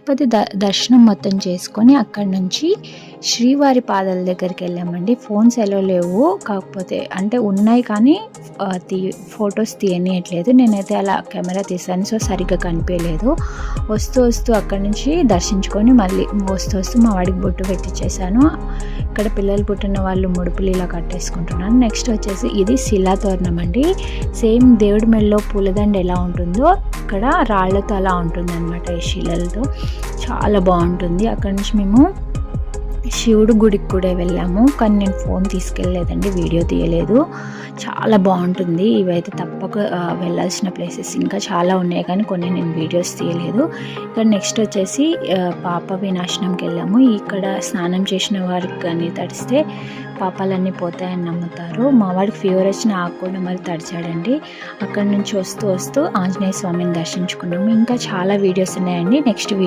తిరుపతి దర్శనం మొత్తం చేసుకొని అక్కడి నుంచి శ్రీవారి పాదాల దగ్గరికి వెళ్ళామండి. ఫోన్స్ ఎలా లేవు, కాకపోతే అంటే ఉన్నాయి కానీ ఫొటోస్ తీయనియట్లేదు. నేనైతే అలా కెమెరా తీసాను, సో సరిగ్గా కనిపించలేదు. వస్తూ వస్తూ అక్కడి నుంచి దర్శించుకొని మళ్ళీ వస్తూ మా వాడికి బొట్టు పెట్టించేసాను. ఇక్కడ పిల్లలు పుట్టిన వాళ్ళు ముడుపులు ఇలా కట్టేసుకుంటున్నాను. నెక్స్ట్ వచ్చేసి ఇది శిలాతోరణం అండి. సేమ్ దేవుడి మెడలో పూలదండ ఎలా ఉంటుందో ఇక్కడ రాళ్లతో అలా ఉంటుంది అనమాట, ఈ శిలలతో. చాలా బాగుంటుంది. అక్కడి నుంచి మేము శివుడు గుడికి కూడా వెళ్ళాము, కానీ నేను ఫోన్ తీసుకెళ్ళలేదండి, వీడియో తీయలేదు. చాలా బాగుంటుంది. ఇవైతే తప్పక వెళ్ళాల్సిన ప్లేసెస్ ఇంకా చాలా ఉన్నాయి, కానీ కొన్ని నేను వీడియోస్ తీయలేదు. ఇక్కడ నెక్స్ట్ వచ్చేసి పాప వినాశనంకి వెళ్ళాము. ఇక్కడ స్నానం చేసిన వారికి కానీ తడిస్తే పాపాలన్నీ పోతాయని నమ్ముతారు. మా వాడికి ఫీవర్ వచ్చిన ఆకుండా మరి తడిచాడండి. అక్కడ నుంచి వస్తూ ఆంజనేయ స్వామిని దర్శించుకున్నాము. ఇంకా చాలా వీడియోస్ ఉన్నాయండి. Next video